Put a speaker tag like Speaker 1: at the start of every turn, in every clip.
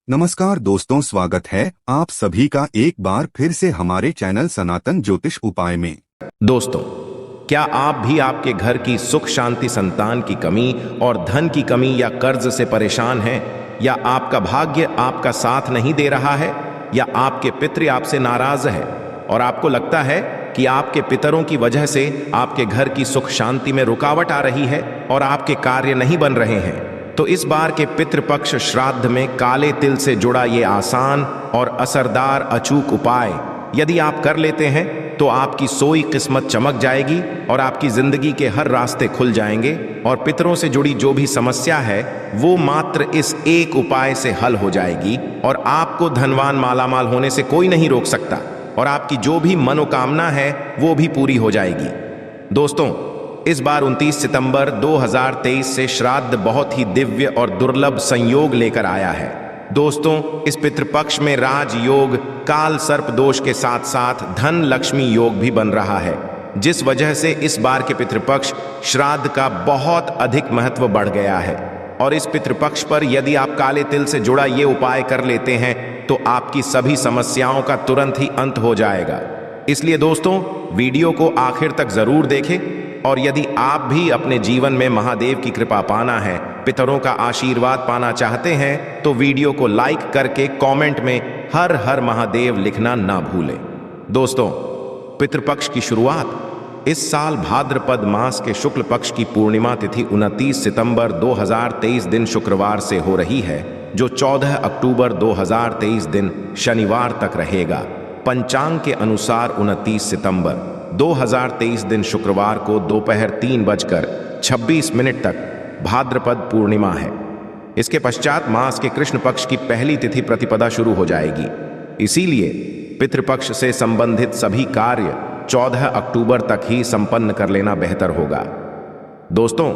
Speaker 1: नमस्कार दोस्तों, स्वागत है आप सभी का एक बार फिर से हमारे चैनल सनातन ज्योतिष उपाय में।
Speaker 2: दोस्तों, क्या आप भी आपके घर की सुख शांति, संतान की कमी और धन की कमी या कर्ज से परेशान हैं? या आपका भाग्य आपका साथ नहीं दे रहा है? या आपके पितृ आपसे नाराज है और आपको लगता है कि आपके पितरों की वजह से आपके घर की सुख शांति में रुकावट आ रही है और आपके कार्य नहीं बन रहे हैं? तो इस बार के पितृपक्ष श्राद्ध में काले तिल से जुड़ा ये आसान और असरदार अचूक उपाय यदि आप कर लेते हैं तो आपकी सोई किस्मत चमक जाएगी और आपकी जिंदगी के हर रास्ते खुल जाएंगे और पितरों से जुड़ी जो भी समस्या है वो मात्र इस एक उपाय से हल हो जाएगी और आपको धनवान मालामाल होने से कोई नहीं रोक सकता और आपकी जो भी मनोकामना है वो भी पूरी हो जाएगी। दोस्तों, इस बार 29 सितंबर 2023 से श्राद्ध बहुत ही दिव्य और दुर्लभ संयोग लेकर आया है। दोस्तों, इस पितृपक्ष में राजयोग, काल सर्प दोष के साथ साथ धन लक्ष्मी योग भी बन रहा है, जिस वजह से इस बार के पितृपक्ष श्राद्ध का बहुत अधिक महत्व बढ़ गया है। और इस पितृपक्ष पर यदि आप काले तिल से जुड़ा ये उपाय कर लेते हैं तो आपकी सभी समस्याओं का तुरंत ही अंत हो जाएगा। इसलिए दोस्तों, वीडियो को आखिर तक जरूर देखें और यदि आप भी अपने जीवन में महादेव की कृपा पाना है, पितरों का आशीर्वाद पाना चाहते हैं, तो वीडियो को लाइक करके कमेंट में हर हर महादेव लिखना ना भूलें। दोस्तों, पितृपक्ष की शुरुआत इस साल भाद्रपद मास के शुक्ल पक्ष की पूर्णिमा तिथि 29 सितंबर 2023 दिन शुक्रवार से हो रही है, जो 14 अक्टूबर 2023 दिन शनिवार तक रहेगा। पंचांग के अनुसार 29 सितंबर 2023 दिन शुक्रवार को दोपहर 3:26 तक भाद्रपद पूर्णिमा है। इसके पश्चात मास के कृष्ण पक्ष की पहली तिथि प्रतिपदा शुरू हो जाएगी। इसीलिए पितृपक्ष से संबंधित सभी कार्य 14 अक्टूबर तक ही संपन्न कर लेना बेहतर होगा। दोस्तों,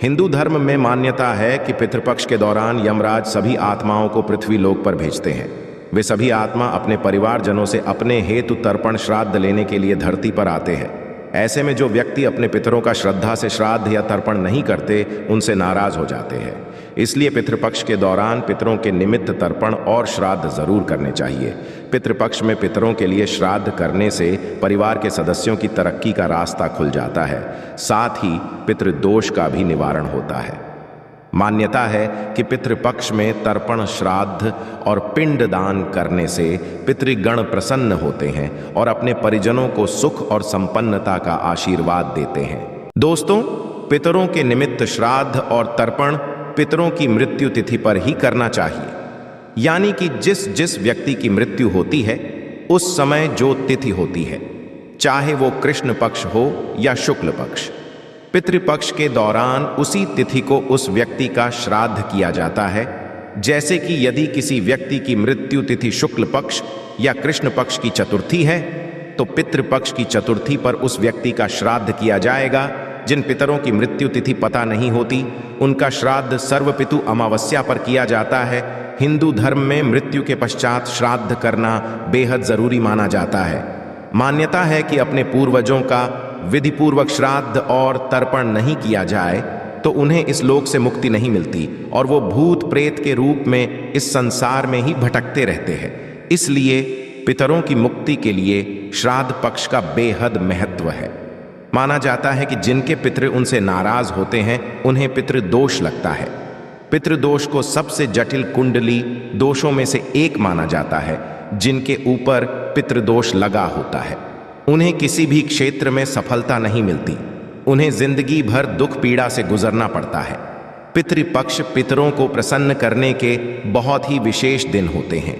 Speaker 2: हिंदू धर्म में मान्यता है कि पितृपक्ष के दौरान यमराज सभी आत्माओं को पृथ्वी लोक पर भेजते हैं। वे सभी आत्मा अपने परिवारजनों से अपने हेतु तर्पण श्राद्ध लेने के लिए धरती पर आते हैं। ऐसे में जो व्यक्ति अपने पितरों का श्रद्धा से श्राद्ध या तर्पण नहीं करते, उनसे नाराज हो जाते हैं। इसलिए पितृपक्ष के दौरान पितरों के निमित्त तर्पण और श्राद्ध जरूर करने चाहिए। पितृपक्ष में पितरों के लिए श्राद्ध करने से परिवार के सदस्यों की तरक्की का रास्ता खुल जाता है, साथ ही पितृदोष का भी निवारण होता है। मान्यता है कि पितृपक्ष में तर्पण, श्राद्ध और पिंड दान करने से पितृगण प्रसन्न होते हैं और अपने परिजनों को सुख और संपन्नता का आशीर्वाद देते हैं। दोस्तों, पितरों के निमित्त श्राद्ध और तर्पण पितरों की मृत्यु तिथि पर ही करना चाहिए, यानी कि जिस जिस व्यक्ति की मृत्यु होती है उस समय जो तिथि होती है, चाहे वो कृष्ण पक्ष हो या शुक्ल पक्ष, पितृपक्ष के दौरान उसी तिथि को उस व्यक्ति का श्राद्ध किया जाता है। जैसे कि यदि किसी व्यक्ति की मृत्यु तिथि शुक्ल पक्ष या कृष्ण पक्ष की चतुर्थी है तो पितृपक्ष की चतुर्थी पर उस व्यक्ति का श्राद्ध किया जाएगा। जिन पितरों की मृत्यु तिथि पता नहीं होती, उनका श्राद्ध सर्वपितु अमावस्या पर किया जाता है। हिंदू धर्म में मृत्यु के पश्चात श्राद्ध करना बेहद जरूरी माना जाता है। मान्यता है कि अपने पूर्वजों का विधि पूर्वक श्राद्ध और तर्पण नहीं किया जाए तो उन्हें इस लोक से मुक्ति नहीं मिलती और वो भूत प्रेत के रूप में इस संसार में ही भटकते रहते हैं। इसलिए पितरों की मुक्ति के लिए श्राद्ध पक्ष का बेहद महत्व है। माना जाता है कि जिनके पितृ उनसे नाराज होते हैं उन्हें पितृदोष लगता है। पितृदोष को सबसे जटिल कुंडली दोषों में से एक माना जाता है। जिनके ऊपर पितृदोष लगा होता है उन्हें किसी भी क्षेत्र में सफलता नहीं मिलती, उन्हें जिंदगी भर दुख पीड़ा से गुजरना पड़ता है। पितृपक्ष पितरों को प्रसन्न करने के बहुत ही विशेष दिन होते हैं।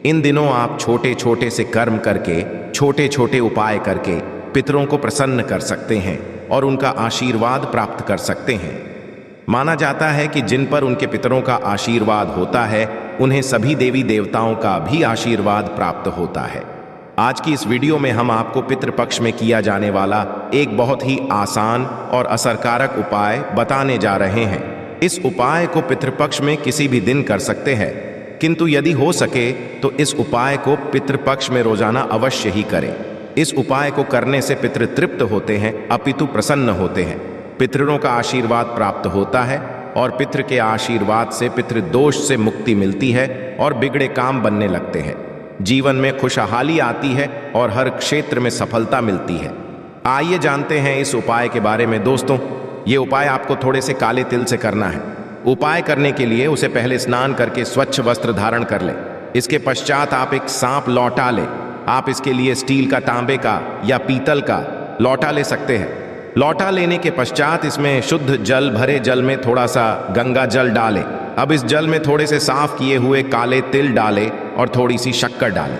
Speaker 2: इन दिनों आप छोटे छोटे से कर्म करके, छोटे छोटे उपाय करके पितरों को प्रसन्न कर सकते हैं और उनका आशीर्वाद प्राप्त कर सकते हैं। माना जाता है कि जिन पर उनके पितरों का आशीर्वाद होता है उन्हें सभी देवी देवताओं का भी आशीर्वाद प्राप्त होता है। आज की इस वीडियो में हम आपको पितृपक्ष में किया जाने वाला एक बहुत ही आसान और असरकारक उपाय बताने जा रहे हैं। इस उपाय को पितृपक्ष में किसी भी दिन कर सकते हैं, किंतु यदि हो सके तो इस उपाय को पितृपक्ष में रोजाना अवश्य ही करें। इस उपाय को करने से पितृ तृप्त होते हैं, अपितु प्रसन्न होते हैं, पितरों का आशीर्वाद प्राप्त होता है और पितृ के आशीर्वाद से पितृदोष से मुक्ति मिलती है और बिगड़े काम बनने लगते हैं। जीवन में खुशहाली आती है और हर क्षेत्र में सफलता मिलती है। आइए जानते हैं इस उपाय के बारे में दोस्तों। ये उपाय आपको थोड़े से काले तिल से करना है। उपाय करने के लिए उसे पहले स्नान करके स्वच्छ वस्त्र धारण कर लें। इसके पश्चात आप एक सांप लौटा लें। आप इसके लिए स्टील का, तांबे का या पीतल का लौटा ले सकते हैं। लौटा लेने के पश्चात इसमें शुद्ध जल, भरे जल में थोड़ा सा गंगा जल डालें। अब इस जल में थोड़े से साफ किए हुए काले तिल डालें और थोड़ी सी शक्कर डालें।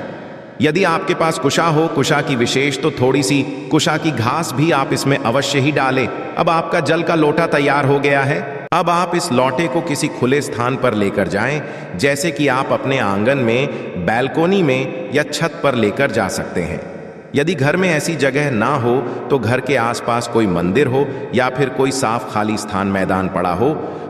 Speaker 2: यदि आपके पास कुशा हो, कुशा की विशेष, तो थोड़ी सी कुशा की घास भी आप इसमें अवश्य ही डालें। अब आपका जल का लोटा तैयार हो गया है। अब आप इस लोटे को किसी खुले स्थान पर लेकर जाएं, जैसे कि आप अपने आंगन में, बैल्कोनी में या छत पर लेकर जा सकते हैं। यदि घर में ऐसी जगह ना हो तो घर के आसपास कोई मंदिर हो या फिर कोई साफ खाली स्थान, मैदान पड़ा हो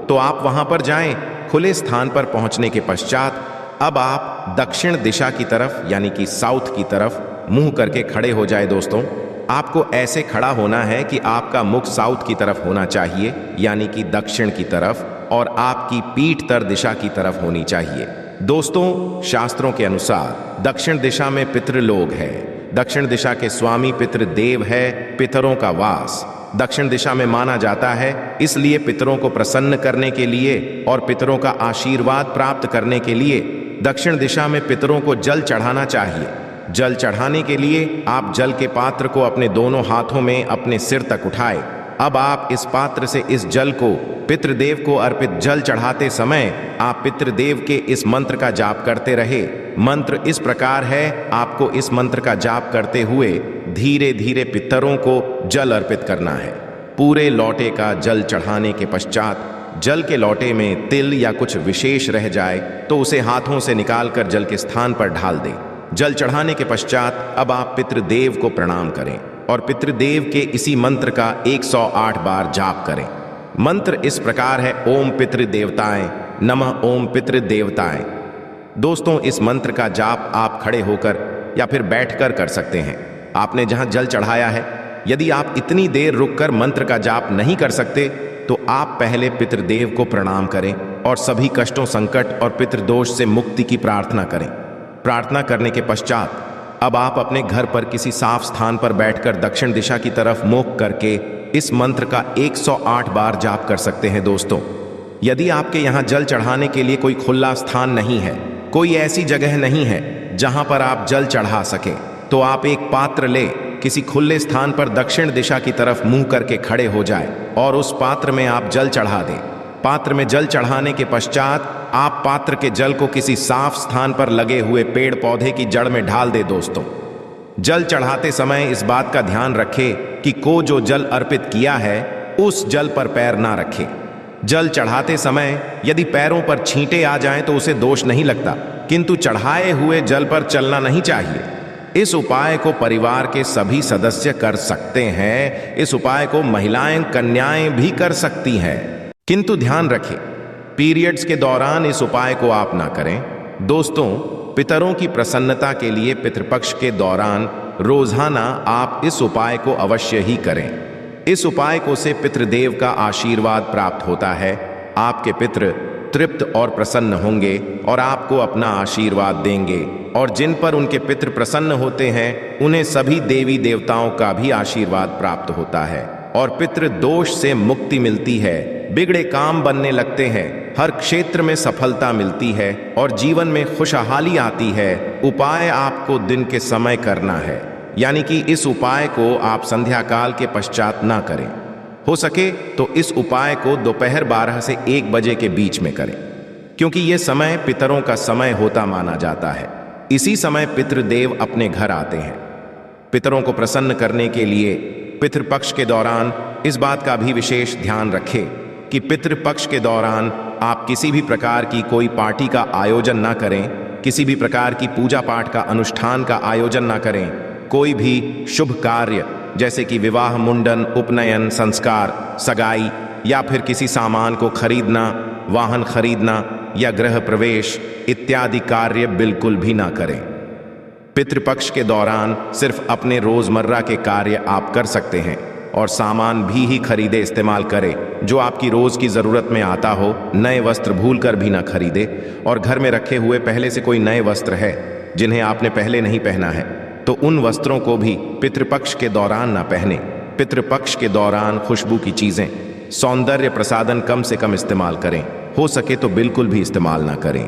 Speaker 2: तो आप वहां पर जाएं। खुले स्थान पर पहुंचने के पश्चात अब आप दक्षिण दिशा की तरफ यानी कि साउथ की तरफ मुंह करके खड़े हो जाए दोस्तों। आपको ऐसे खड़ा होना है कि आपका मुख साउथ की तरफ होना चाहिए यानी कि दक्षिण की तरफ, और आपकी पीठ तर दिशा की तरफ होनी चाहिए। दोस्तों, शास्त्रों के अनुसार दक्षिण दिशा में पितृलोक है। दक्षिण दिशा के स्वामी पितृदेव है, पितरों का वास दक्षिण दिशा में माना जाता है। इसलिए पितरों को प्रसन्न करने के लिए और पितरों का आशीर्वाद प्राप्त करने के लिए दक्षिण दिशा में पितरों को जल चढ़ाना चाहिए। जल चढ़ाने के लिए आप जल के पात्र को अपने दोनों हाथों में अपने सिर तक उठाए। अब आप इस पात्र से इस जल को पितृदेव को अर्पित जल चढ़ाते समय आप पितृदेव के इस मंत्र का जाप करते रहे। मंत्र इस प्रकार है, आपको इस मंत्र का जाप करते हुए धीरे धीरे पितरों को जल अर्पित करना है। पूरे लोटे का जल चढ़ाने के पश्चात जल के लोटे में तिल या कुछ विशेष रह जाए तो उसे हाथों से निकालकर जल के स्थान पर ढाल दें। जल चढ़ाने के पश्चात अब आप पितृदेव को प्रणाम करें और पितृदेव के इसी मंत्र का 108 बार जाप करें। मंत्र इस प्रकार है, ओम पितृदेवताएं नमः, ओम पितृदेवताएं। दोस्तों, इस मंत्र का जाप आप खड़े होकर या फिर बैठकर कर सकते हैं। आपने जहां जल चढ़ाया है, यदि आप इतनी देर रुककर मंत्र का जाप नहीं कर सकते तो आप पहले पितृदेव को प्रणाम करें और सभी कष्टों, संकट और पितृदोष से मुक्ति की प्रार्थना करें। प्रार्थना करने के पश्चात अब आप अपने घर पर किसी साफ स्थान पर बैठकर दक्षिण दिशा की तरफ मुख करके इस मंत्र का 108 बार जाप कर सकते हैं। दोस्तों, यदि आपके यहाँ जल चढ़ाने के लिए कोई खुला स्थान नहीं है, कोई ऐसी जगह नहीं है जहां पर आप जल चढ़ा सके, तो आप एक पात्र ले किसी खुले स्थान पर दक्षिण दिशा की तरफ मुंह करके खड़े हो जाए और उस पात्र में आप जल चढ़ा दें। पात्र में जल चढ़ाने के पश्चात आप पात्र के जल को किसी साफ स्थान पर लगे हुए पेड़ पौधे की जड़ में ढाल दे। दोस्तों, जल चढ़ाते समय इस बात का ध्यान रखें कि को जो जल अर्पित किया है उस जल पर पैर ना रखे। जल चढ़ाते समय यदि पैरों पर छींटे आ जाएं तो उसे दोष नहीं लगता, किंतु चढ़ाए हुए जल पर चलना नहीं चाहिए। इस उपाय को परिवार के सभी सदस्य कर सकते हैं। इस उपाय को महिलाएं, कन्याएं भी कर सकती हैं, किंतु ध्यान रखें पीरियड्स के दौरान इस उपाय को आप ना करें। दोस्तों, पितरों की प्रसन्नता के लिए पितृपक्ष के दौरान रोजाना आप इस उपाय को अवश्य ही करें। इस उपाय को से पितृदेव का आशीर्वाद प्राप्त होता है। आपके पितृ तृप्त और प्रसन्न होंगे और आपको अपना आशीर्वाद देंगे, और जिन पर उनके पितृ प्रसन्न होते हैं उन्हें सभी देवी देवताओं का भी आशीर्वाद प्राप्त होता है और पितृ दोष से मुक्ति मिलती है। बिगड़े काम बनने लगते हैं, हर क्षेत्र में सफलता मिलती है और जीवन में खुशहाली आती है। उपाय आपको दिन के समय करना है, यानी कि इस उपाय को आप संध्या काल के पश्चात ना करें। हो सके तो इस उपाय को दोपहर 12 से 1 बजे के बीच में करें, क्योंकि यह समय पितरों का समय होता माना जाता है। इसी समय पितृदेव अपने घर आते हैं। पितरों को प्रसन्न करने के लिए पितृपक्ष के दौरान इस बात का भी विशेष ध्यान रखें कि पितृपक्ष के दौरान आप किसी भी प्रकार की कोई पार्टी का आयोजन ना करें, किसी भी प्रकार की पूजा पाठ का अनुष्ठान का आयोजन ना करें। कोई भी शुभ कार्य जैसे कि विवाह, मुंडन, उपनयन, संस्कार, सगाई या फिर किसी सामान को खरीदना, वाहन खरीदना या गृह प्रवेश इत्यादि कार्य बिल्कुल भी ना करें। पितृपक्ष के दौरान सिर्फ अपने रोजमर्रा के कार्य आप कर सकते हैं और सामान भी ही खरीदे इस्तेमाल करें, जो आपकी रोज की जरूरत में आता हो, नए वस्त्र भूल कर भी ना खरीदे, और घर में रखे हुए पहले से कोई नए वस्त्र है जिन्हें आपने पहले नहीं पहना है तो उन वस्त्रों को भी पितृपक्ष के दौरान ना पहने। पितृपक्ष के दौरान खुशबू की चीजें, सौंदर्य प्रसाधन कम से कम इस्तेमाल करें, हो सके तो बिल्कुल भी इस्तेमाल ना करें।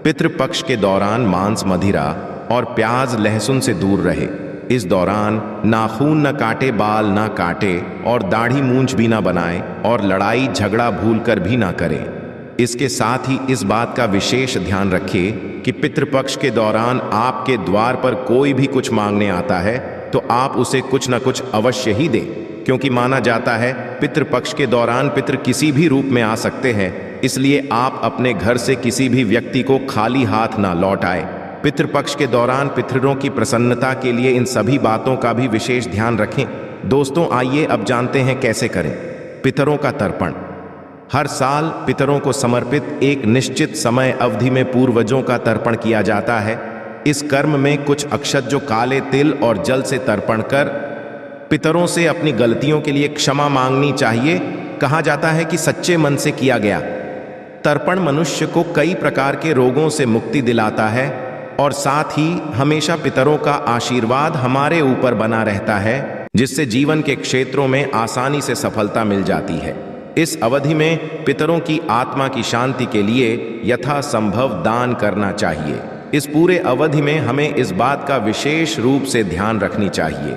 Speaker 2: पितृपक्ष के दौरान मांस, मदिरा और प्याज, लहसुन से दूर रहे। इस दौरान नाखून न काटे, बाल ना काटे और दाढ़ी मूंछ भी ना बनाए, और लड़ाई झगड़ा भूल कर भी ना करें। इसके साथ ही इस बात का विशेष ध्यान रखिए कि पितृपक्ष के दौरान आपके द्वार पर कोई भी कुछ मांगने आता है तो आप उसे कुछ न कुछ अवश्य ही दें, क्योंकि माना जाता है पितृपक्ष के दौरान पितृ किसी भी रूप में आ सकते हैं, इसलिए आप अपने घर से किसी भी व्यक्ति को खाली हाथ ना लौट आए। पितृपक्ष के दौरान पितरों की प्रसन्नता के लिए इन सभी बातों का भी विशेष ध्यान रखें। दोस्तों, आइए अब जानते हैं कैसे करें पितरों का तर्पण। हर साल पितरों को समर्पित एक निश्चित समय अवधि में पूर्वजों का तर्पण किया जाता है। इस कर्म में कुछ अक्षत जो काले तिल और जल से तर्पण कर पितरों से अपनी गलतियों के लिए क्षमा मांगनी चाहिए। कहा जाता है कि सच्चे मन से किया गया तर्पण मनुष्य को कई प्रकार के रोगों से मुक्ति दिलाता है और साथ ही हमेशा पितरों का आशीर्वाद हमारे ऊपर बना रहता है, जिससे जीवन के क्षेत्रों में आसानी से सफलता मिल जाती है। इस अवधि में पितरों की आत्मा की शांति के लिए यथासंभव दान करना चाहिए। इस पूरे अवधि में हमें इस बात का विशेष रूप से ध्यान रखनी चाहिए।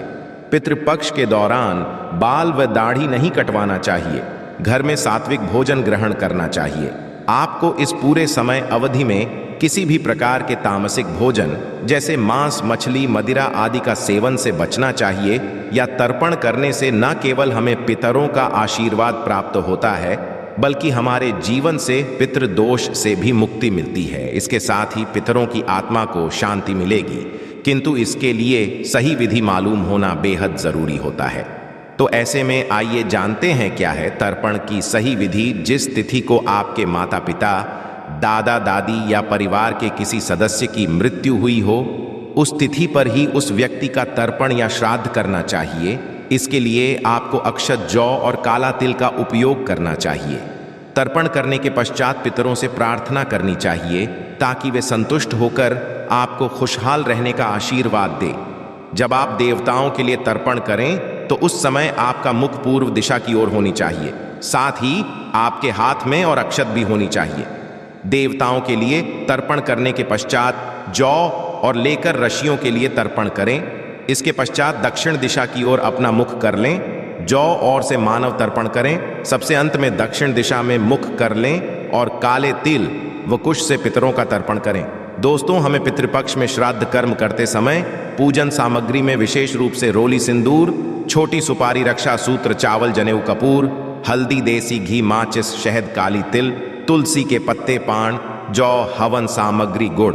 Speaker 2: पितृपक्ष के दौरान बाल व दाढ़ी नहीं कटवाना चाहिए। घर में सात्विक भोजन ग्रहण करना चाहिए। आपको इस पूरे समय अवधि में किसी भी प्रकार के तामसिक भोजन जैसे मांस, मछली, मदिरा आदि का सेवन से बचना चाहिए। या तर्पण करने से न केवल हमें पितरों का आशीर्वाद प्राप्त होता है, बल्कि हमारे जीवन से पितृदोष से भी मुक्ति मिलती है। इसके साथ ही पितरों की आत्मा को शांति मिलेगी, किंतु इसके लिए सही विधि मालूम होना बेहद जरूरी होता है। तो ऐसे में आइए जानते हैं क्या है तर्पण की सही विधि। जिस तिथि को आपके माता पिता, दादा दादी या परिवार के किसी सदस्य की मृत्यु हुई हो, उस तिथि पर ही उस व्यक्ति का तर्पण या श्राद्ध करना चाहिए। इसके लिए आपको अक्षत जौ और काला तिल का उपयोग करना चाहिए। तर्पण करने के पश्चात पितरों से प्रार्थना करनी चाहिए ताकि वे संतुष्ट होकर आपको खुशहाल रहने का आशीर्वाद दे। जब आप देवताओं के लिए तर्पण करें तो उस समय आपका मुख पूर्व दिशा की ओर होनी चाहिए। साथ ही आपके हाथ में और अक्षत भी होनी चाहिए। देवताओं के लिए तर्पण करने के पश्चात जौ और लेकर ऋषियों के लिए तर्पण करें। इसके पश्चात दक्षिण दिशा की ओर अपना मुख कर लें। जौ और से मानव तर्पण करें। सबसे अंत में दक्षिण दिशा में मुख कर लें और काले तिल व कुश से पितरों का तर्पण करें। दोस्तों, हमें पितृपक्ष में श्राद्ध कर्म करते समय पूजन सामग्री में विशेष रूप से रोली सिंदूर, छोटी सुपारी, रक्षा सूत्र, चावल, जनेऊ, कपूर, हल्दी, देसी घी, माचिस, शहद, काली तिल, तुलसी के पत्ते, पान, जौ, हवन सामग्री, गुड़,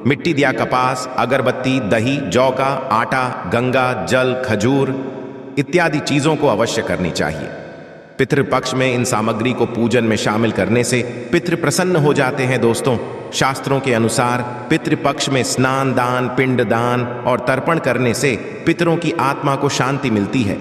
Speaker 2: मिट्टी दिया कपास, अगरबत्ती, दही, जौ का आटा, गंगा जल, खजूर इत्यादि चीजों को अवश्य करनी चाहिए। पितृपक्ष में इन सामग्री को पूजन में शामिल करने से पितृ प्रसन्न हो जाते हैं। दोस्तों, शास्त्रों के अनुसार पितृपक्ष में स्नान दान, पिंड दान और तर्पण करने से पितरों की आत्मा को शांति मिलती है।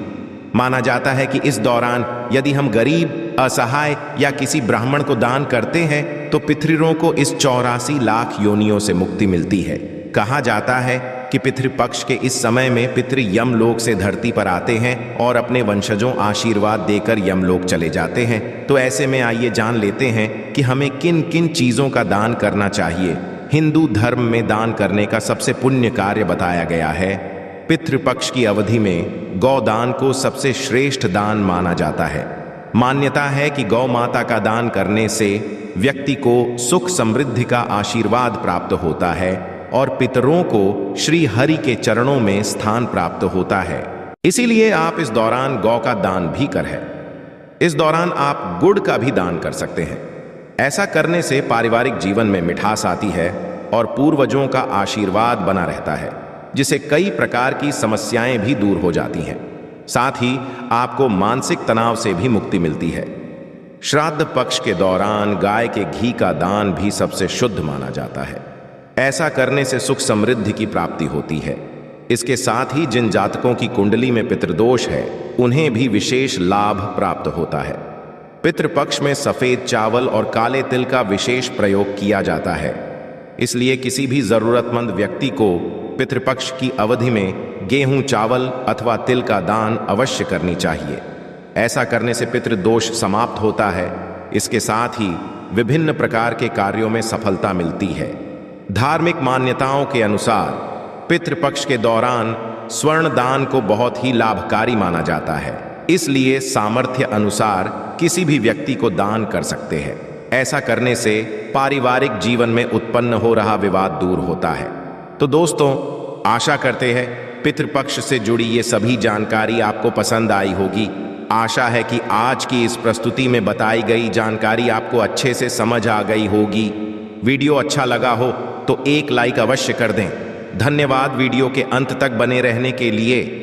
Speaker 2: माना जाता है कि इस दौरान यदि हम गरीब, असहाय या किसी ब्राह्मण को दान करते हैं तो पितरों को इस 84 लाख योनियों से मुक्ति मिलती है। कहा जाता है कि पितृपक्ष के इस समय में पितृ यमलोक से धरती पर आते हैं और अपने वंशजों आशीर्वाद देकर यमलोक चले जाते हैं। तो ऐसे में आइए जान लेते हैं कि हमें किन किन चीजों का दान करना चाहिए। हिंदू धर्म में दान करने का सबसे पुण्य कार्य बताया गया है। पितृपक्ष की अवधि में गौदान को सबसे श्रेष्ठ दान माना जाता है। मान्यता है कि गौ माता का दान करने से व्यक्ति को सुख समृद्धि का आशीर्वाद प्राप्त होता है और पितरों को श्री हरि के चरणों में स्थान प्राप्त होता है। इसीलिए आप इस दौरान गौ का दान भी करें। इस दौरान आप गुड़ का भी दान कर सकते हैं। ऐसा करने से पारिवारिक जीवन में मिठास आती है और पूर्वजों का आशीर्वाद बना रहता है, जिससे कई प्रकार की समस्याएं भी दूर हो जाती हैं। साथ ही आपको मानसिक तनाव से भी मुक्ति मिलती है। श्राद्ध पक्ष के दौरान गाय के घी का दान भी सबसे शुद्ध माना जाता है। ऐसा करने से सुख समृद्धि की प्राप्ति होती है। इसके साथ ही जिन जातकों की कुंडली में पितृदोष है, उन्हें भी विशेष लाभ प्राप्त होता है। पितृपक्ष में सफेद चावल और काले तिल का विशेष प्रयोग किया जाता है। इसलिए किसी भी जरूरतमंद व्यक्ति को पितृपक्ष की अवधि में गेहूं, चावल अथवा तिल का दान अवश्य करनी चाहिए। ऐसा करने से पितृदोष समाप्त होता है। इसके साथ ही विभिन्न प्रकार के कार्यों में सफलता मिलती है। धार्मिक मान्यताओं के अनुसार पितृपक्ष के दौरान स्वर्ण दान को बहुत ही लाभकारी माना जाता है। इसलिए सामर्थ्य अनुसार किसी भी व्यक्ति को दान कर सकते हैं। ऐसा करने से पारिवारिक जीवन में उत्पन्न हो रहा विवाद दूर होता है। तो दोस्तों, आशा करते हैं पितृपक्ष से जुड़ी ये सभी जानकारी आपको पसंद आई होगी। आशा है कि आज की इस प्रस्तुति में बताई गई जानकारी आपको अच्छे से समझ आ गई होगी। वीडियो अच्छा लगा हो तो एक लाइक अवश्य कर दें। धन्यवाद वीडियो के अंत तक बने रहने के लिए।